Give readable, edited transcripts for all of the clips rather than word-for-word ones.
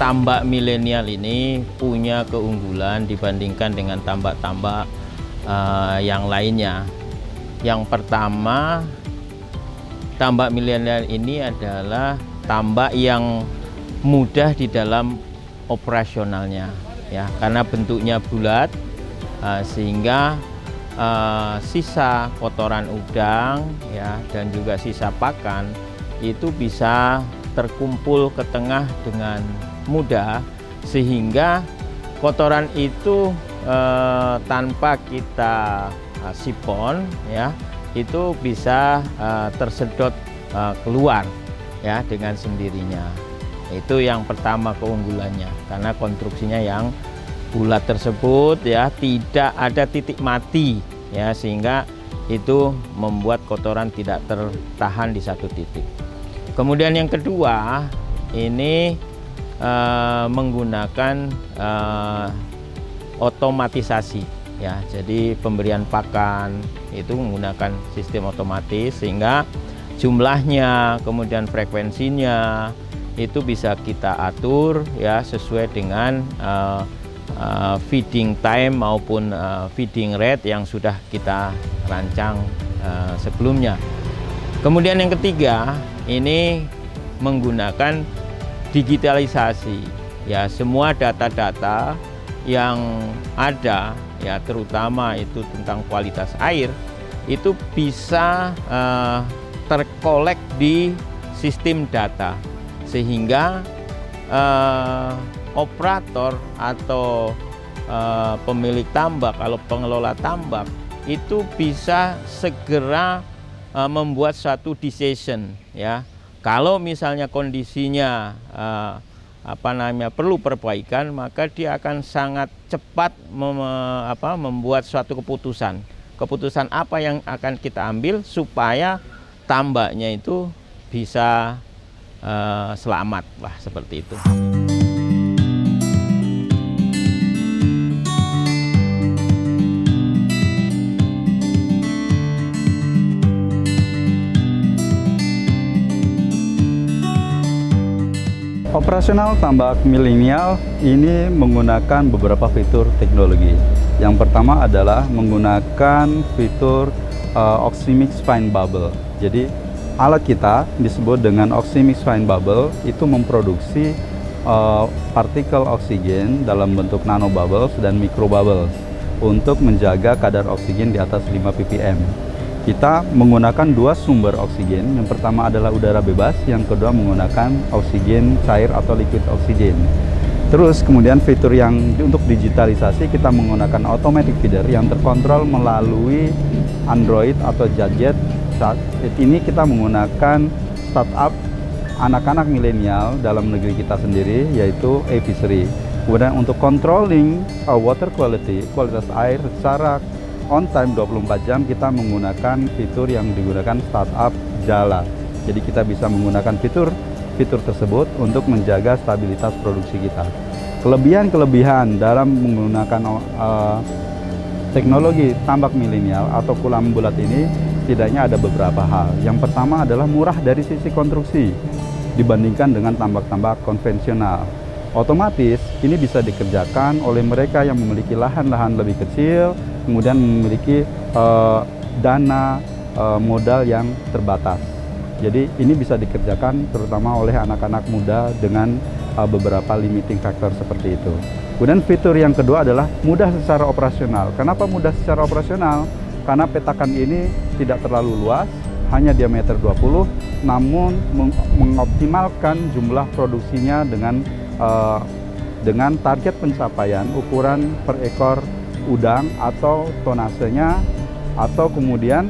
tambak milenial ini punya keunggulan dibandingkan dengan tambak-tambak yang lainnya. Yang pertama, tambak milenial ini adalah tambak yang mudah di dalam operasionalnya, ya, karena bentuknya bulat, sehingga sisa kotoran udang, ya, dan juga sisa pakan itu bisa terkumpul ke tengah dengan mudah, sehingga kotoran itu tanpa kita sipon, ya, itu bisa tersedot keluar, ya, dengan sendirinya. Itu yang pertama keunggulannya, karena konstruksinya yang bulat tersebut, ya, tidak ada titik mati, ya, sehingga itu membuat kotoran tidak tertahan di satu titik. Kemudian yang kedua, ini menggunakan otomatisasi, ya, jadi pemberian pakan itu menggunakan sistem otomatis, sehingga jumlahnya, kemudian frekuensinya itu bisa kita atur, ya, sesuai dengan feeding time maupun feeding rate yang sudah kita rancang sebelumnya. Kemudian yang ketiga, ini menggunakan digitalisasi, ya, semua data-data yang ada, ya, terutama itu tentang kualitas air, itu bisa terkolek di sistem data, sehingga operator atau pemilik tambak, kalau pengelola tambak, itu bisa segera membuat satu decision, ya. Kalau misalnya kondisinya perlu perbaikan, maka dia akan sangat cepat membuat suatu keputusan. Keputusan apa yang akan kita ambil supaya tambaknya itu bisa selamat, lah, seperti itu. Operasional tambak milenial ini menggunakan beberapa fitur teknologi. Yang pertama adalah menggunakan fitur Oxymix Fine Bubble. Jadi alat kita disebut dengan Oxymix Fine Bubble itu memproduksi partikel oksigen dalam bentuk nano bubbles dan micro bubbles untuk menjaga kadar oksigen di atas 5 ppm. Kita menggunakan dua sumber oksigen. Yang pertama adalah udara bebas, yang kedua menggunakan oksigen cair atau liquid oksigen. Terus kemudian fitur yang untuk digitalisasi, kita menggunakan automatic feeder yang terkontrol melalui Android atau gadget. Saat ini kita menggunakan startup anak-anak milenial dalam negeri kita sendiri, yaitu Aviary. Kemudian untuk controlling water quality, kualitas air secara on time 24 jam, kita menggunakan fitur yang digunakan startup Jala. Jadi kita bisa menggunakan fitur tersebut untuk menjaga stabilitas produksi kita. Kelebihan dalam menggunakan teknologi tambak milenial atau kulam bulat ini setidaknya ada beberapa hal. Yang pertama adalah murah dari sisi konstruksi dibandingkan dengan tambak-tambak konvensional. Otomatis ini bisa dikerjakan oleh mereka yang memiliki lahan-lahan lebih kecil, kemudian memiliki dana modal yang terbatas. Jadi ini bisa dikerjakan terutama oleh anak-anak muda dengan beberapa limiting factor seperti itu. Kemudian fitur yang kedua adalah mudah secara operasional. Kenapa mudah secara operasional? Karena petakan ini tidak terlalu luas, hanya diameter 20, namun mengoptimalkan jumlah produksinya dengan target pencapaian ukuran per ekor udang atau tonasenya, atau kemudian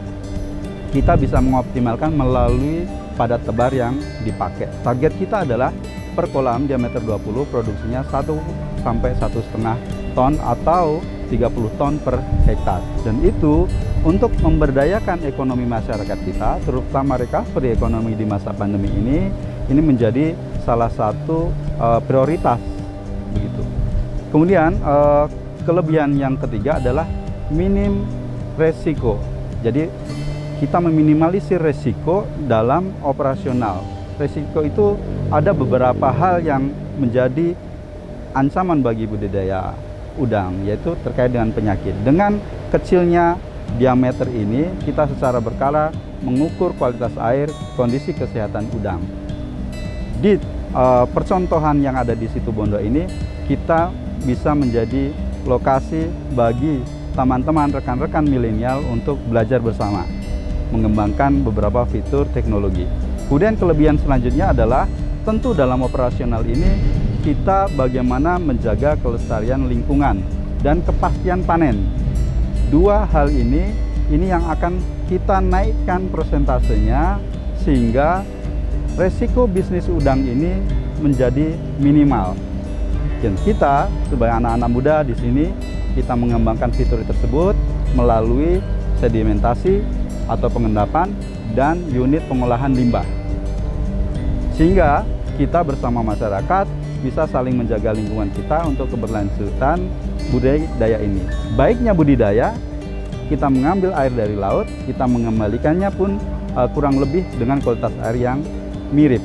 kita bisa mengoptimalkan melalui padat tebar yang dipakai. Target kita adalah per kolam diameter 20 produksinya 1 sampai 1,5 ton atau 30 ton per hektar. Dan itu untuk memberdayakan ekonomi masyarakat kita, terutama recovery ekonomi di masa pandemi ini menjadi salah satu prioritas begitu. Kemudian kelebihan yang ketiga adalah minim resiko. Jadi kita meminimalisir resiko dalam operasional. resiko itu ada beberapa hal yang menjadi ancaman bagi budidaya udang, yaitu terkait dengan penyakit. Dengan kecilnya diameter ini, kita secara berkala mengukur kualitas air, kondisi kesehatan udang. Di percontohan yang ada di Situbondo ini, kita bisa menjadi lokasi bagi teman-teman rekan-rekan milenial untuk belajar bersama, mengembangkan beberapa fitur teknologi. Kemudian kelebihan selanjutnya adalah tentu dalam operasional ini kita bagaimana menjaga kelestarian lingkungan dan kepastian panen. Dua hal ini yang akan kita naikkan persentasenya sehingga resiko bisnis udang ini menjadi minimal. Dan kita sebagai anak-anak muda di sini, kita mengembangkan fitur tersebut melalui sedimentasi atau pengendapan dan unit pengolahan limbah. Sehingga kita bersama masyarakat bisa saling menjaga lingkungan kita untuk keberlanjutan budidaya ini. Baiknya budidaya, kita mengambil air dari laut, kita mengembalikannya pun kurang lebih dengan kualitas air yang mirip.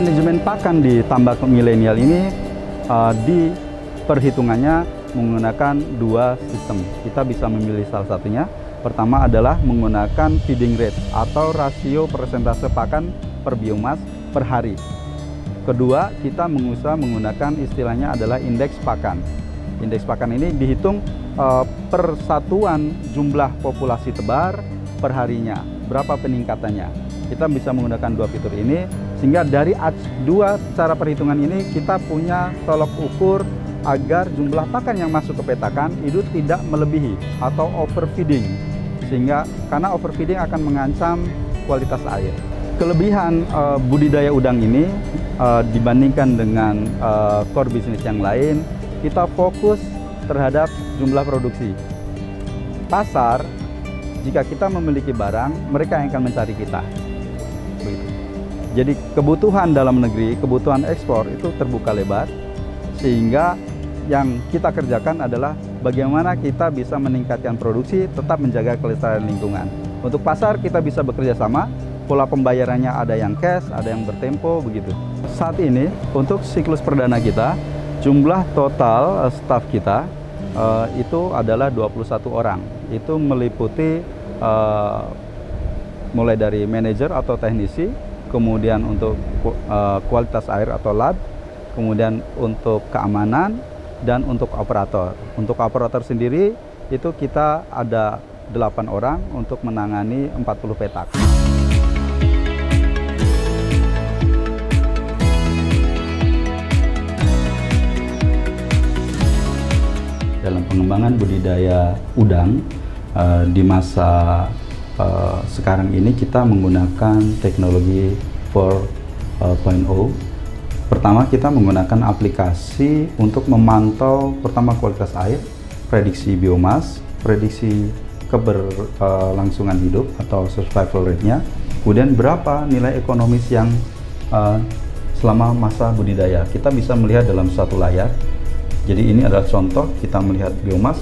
Manajemen pakan di tambak milenial ini di perhitungannya menggunakan dua sistem. Kita bisa memilih salah satunya. Pertama adalah menggunakan feeding rate atau rasio persentase pakan per biomas per hari. Kedua, kita menggunakan istilahnya adalah indeks pakan. Indeks pakan ini dihitung per satuan jumlah populasi tebar per harinya, berapa peningkatannya. Kita bisa menggunakan dua fitur ini, sehingga dari dua cara perhitungan ini kita punya tolok ukur agar jumlah pakan yang masuk ke petakan itu tidak melebihi atau overfeeding, sehingga karena overfeeding akan mengancam kualitas air. Kelebihan budidaya udang ini dibandingkan dengan core bisnis yang lain, kita fokus terhadap jumlah produksi. Pasar, jika kita memiliki barang, mereka yang akan mencari kita. Begitu. Jadi kebutuhan dalam negeri, kebutuhan ekspor itu terbuka lebar, sehingga yang kita kerjakan adalah bagaimana kita bisa meningkatkan produksi, tetap menjaga kelestarian lingkungan. Untuk pasar kita bisa bekerja sama, pola pembayarannya ada yang cash, ada yang bertempo, begitu. Saat ini untuk siklus perdana kita, jumlah total staf kita itu adalah 21 orang. Itu meliputi mulai dari manajer atau teknisi, kemudian untuk kualitas air atau lab, kemudian untuk keamanan, dan untuk operator. Untuk operator sendiri itu kita ada 8 orang untuk menangani 40 petak. Dalam pengembangan budidaya udang di masa sekarang ini kita menggunakan teknologi 4.0. Pertama, kita menggunakan aplikasi untuk memantau pertama kualitas air, prediksi biomas, prediksi keberlangsungan hidup atau survival rate-nya, kemudian berapa nilai ekonomis yang selama masa budidaya. Kita bisa melihat dalam satu layar. Jadi ini adalah contoh kita melihat biomas,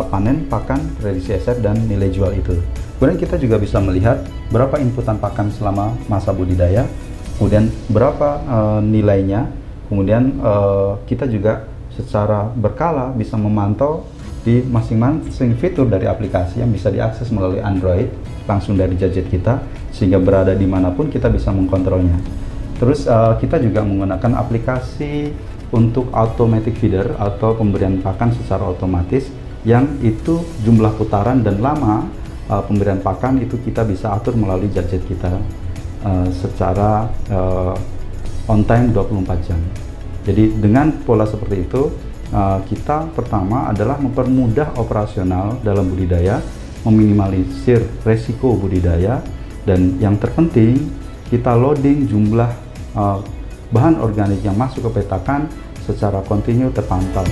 panen, pakan, prediksi SR, dan nilai jual itu. Kemudian kita juga bisa melihat berapa inputan pakan selama masa budidaya, kemudian berapa nilainya, kemudian kita juga secara berkala bisa memantau di masing-masing fitur dari aplikasi yang bisa diakses melalui Android langsung dari gadget kita, sehingga berada dimanapun kita bisa mengkontrolnya. Terus kita juga menggunakan aplikasi untuk automatic feeder atau pemberian pakan secara otomatis, yang itu jumlah putaran dan lama pemberian pakan itu kita bisa atur melalui gadget kita secara on time 24 jam. Jadi dengan pola seperti itu, kita pertama adalah mempermudah operasional dalam budidaya, meminimalisir resiko budidaya, dan yang terpenting kita loading jumlah bahan organik yang masuk ke petakan secara kontinu terpantau.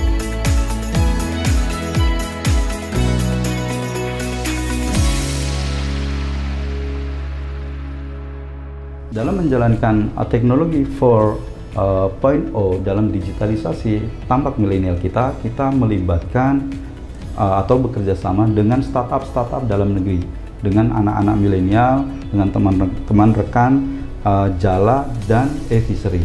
Dalam menjalankan teknologi 4.0 dalam digitalisasi tambak milenial kita melibatkan atau bekerja sama dengan startup dalam negeri, dengan anak-anak milenial, dengan teman-teman rekan Jala dan e-Fishery.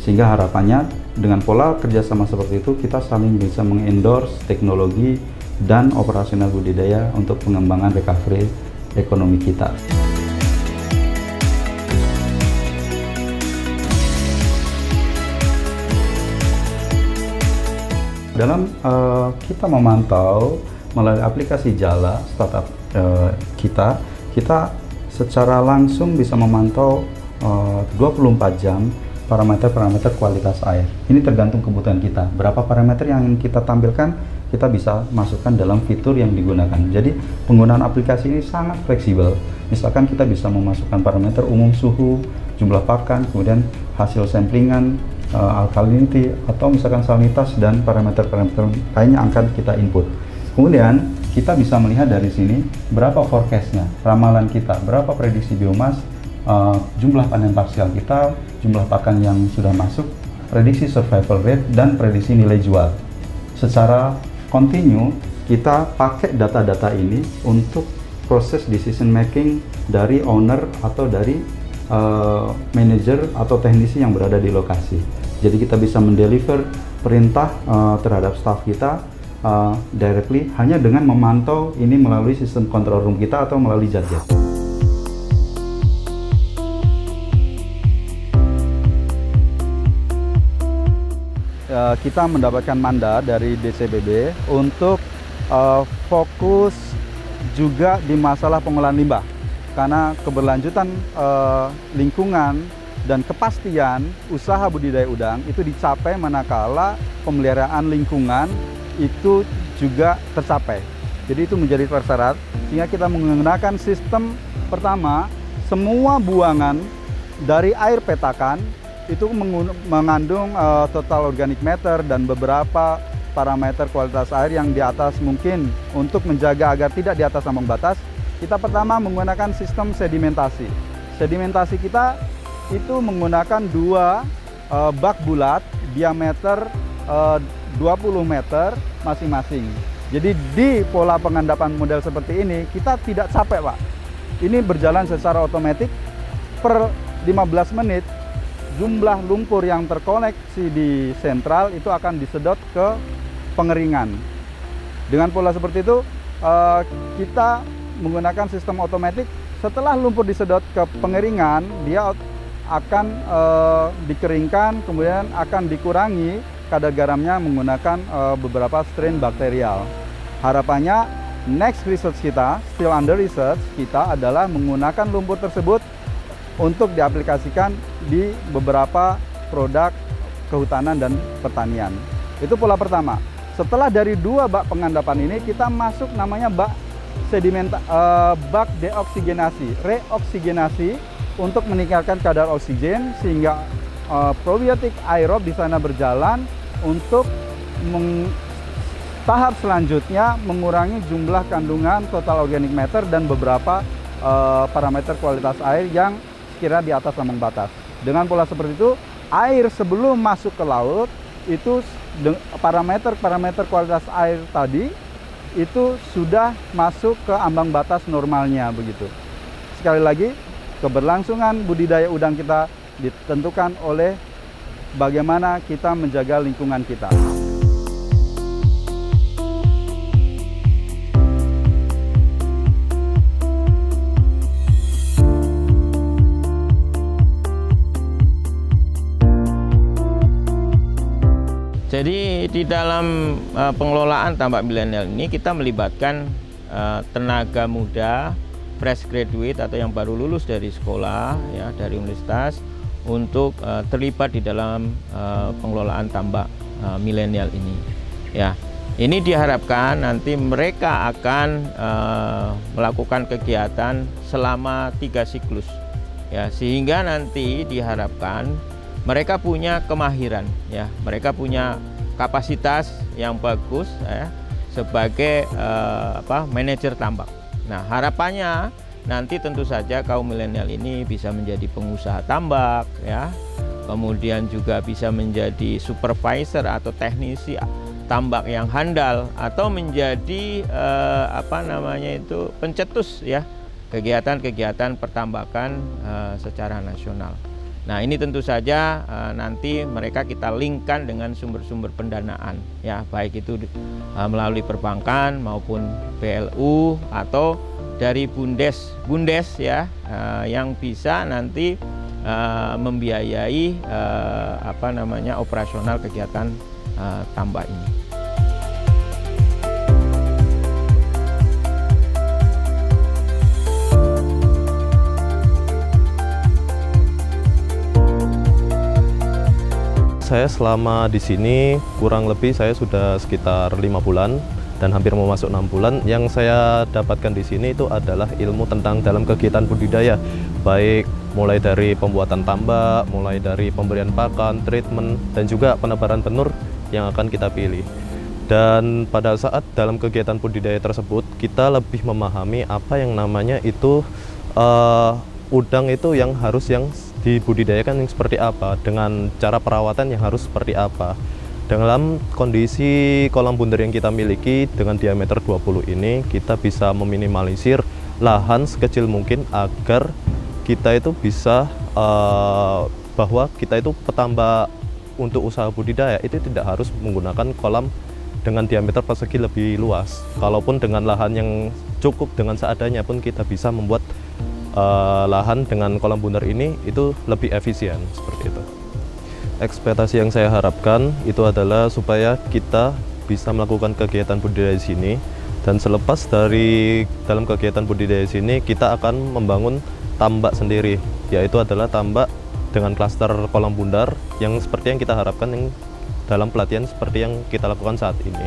Sehingga harapannya dengan pola kerjasama seperti itu kita saling bisa mengendorse teknologi dan operasional budidaya untuk pengembangan recovery ekonomi kita. Dalam kita memantau melalui aplikasi Jala startup kita secara langsung bisa memantau 24 jam parameter-parameter kualitas air. Ini tergantung kebutuhan kita. Berapa parameter yang kita tampilkan, kita bisa masukkan dalam fitur yang digunakan. Jadi penggunaan aplikasi ini sangat fleksibel. Misalkan kita bisa memasukkan parameter umum suhu, jumlah pakan, kemudian hasil samplingan, alkalinity, atau misalkan salinitas dan parameter-parameter lainnya akan kita input. Kemudian kita bisa melihat dari sini berapa forecastnya, ramalan kita, berapa prediksi biomas, jumlah panen parsial kita, jumlah pakan yang sudah masuk, prediksi survival rate, dan prediksi nilai jual. Secara kontinu kita pakai data-data ini untuk proses decision making dari owner atau dari manajer atau teknisi yang berada di lokasi. Jadi kita bisa mendeliver perintah terhadap staff kita directly hanya dengan memantau ini melalui sistem control room kita atau melalui jet-jet. Kita mendapatkan mandat dari DCBB untuk fokus juga di masalah pengolahan limbah. Karena keberlanjutan lingkungan dan kepastian usaha budidaya udang itu dicapai manakala pemeliharaan lingkungan itu juga tercapai. Jadi itu menjadi persyarat sehingga kita menggunakan sistem pertama, semua buangan dari air petakan itu mengandung total organic matter dan beberapa parameter kualitas air yang di atas mungkin. Untuk menjaga agar tidak di atas ambang batas, kita pertama menggunakan sistem sedimentasi. Sedimentasi kita itu menggunakan dua bak bulat diameter 20 meter masing-masing. Jadi di pola pengendapan model seperti ini kita tidak capek, Pak. Ini berjalan secara otomatis per 15 menit. Jumlah lumpur yang terkoneksi di sentral itu akan disedot ke pengeringan. Dengan pola seperti itu kita menggunakan sistem otomatis. Setelah lumpur disedot ke pengeringan, dia akan dikeringkan, kemudian akan dikurangi kadar garamnya menggunakan beberapa strain bakterial. Harapannya next research kita, still under research kita adalah menggunakan lumpur tersebut untuk diaplikasikan di beberapa produk kehutanan dan pertanian. Itu pola pertama. Setelah dari dua bak pengendapan ini, kita masuk namanya bak bak deoksigenasi, reoksigenasi untuk meningkatkan kadar oksigen sehingga probiotik aerob di sana berjalan untuk tahap selanjutnya mengurangi jumlah kandungan total organic matter dan beberapa parameter kualitas air yang kira di atas ambang batas. Dengan pola seperti itu, air sebelum masuk ke laut itu parameter kualitas air tadi itu sudah masuk ke ambang batas normalnya begitu. Sekali lagi, keberlangsungan budidaya udang kita ditentukan oleh bagaimana kita menjaga lingkungan kita. Jadi di dalam pengelolaan tambak milenial ini kita melibatkan tenaga muda, fresh graduate atau yang baru lulus dari sekolah ya, dari universitas untuk terlibat di dalam pengelolaan tambak milenial ini. Ya, ini diharapkan nanti mereka akan melakukan kegiatan selama 3 siklus. Ya, sehingga nanti diharapkan mereka punya kemahiran, ya, mereka punya kapasitas yang bagus ya, sebagai manajer tambak. Nah, harapannya nanti tentu saja kaum milenial ini bisa menjadi pengusaha tambak ya, kemudian juga bisa menjadi supervisor atau teknisi tambak yang handal, atau menjadi pencetus ya kegiatan-kegiatan pertambakan secara nasional. Nah, ini tentu saja nanti mereka kita linkkan dengan sumber-sumber pendanaan ya, baik itu melalui perbankan maupun BLU atau dari Bundes ya, yang bisa nanti membiayai operasional kegiatan tambak ini. Saya selama di sini kurang lebih saya sudah sekitar 5 bulan dan hampir mau masuk 6 bulan. Yang saya dapatkan di sini itu adalah ilmu tentang dalam kegiatan budidaya, baik mulai dari pembuatan tambak, mulai dari pemberian pakan, treatment, dan juga penebaran benur yang akan kita pilih. Dan pada saat dalam kegiatan budidaya tersebut, kita lebih memahami apa yang namanya itu udang itu yang dibudidayakan yang seperti apa, dengan cara perawatan yang harus seperti apa. Dalam kondisi kolam bundar yang kita miliki dengan diameter 20 ini, kita bisa meminimalisir lahan sekecil mungkin agar kita itu bisa bahwa kita itu petambak untuk usaha budidaya itu tidak harus menggunakan kolam dengan diameter persegi lebih luas. Kalaupun dengan lahan yang cukup dengan seadanya pun kita bisa membuat lahan dengan kolam bundar ini itu lebih efisien, seperti itu. Ekspektasi yang saya harapkan itu adalah supaya kita bisa melakukan kegiatan budidaya di sini, dan selepas dari dalam kegiatan budidaya di sini kita akan membangun tambak sendiri, yaitu adalah tambak dengan klaster kolam bundar yang seperti yang kita harapkan yang dalam pelatihan seperti yang kita lakukan saat ini.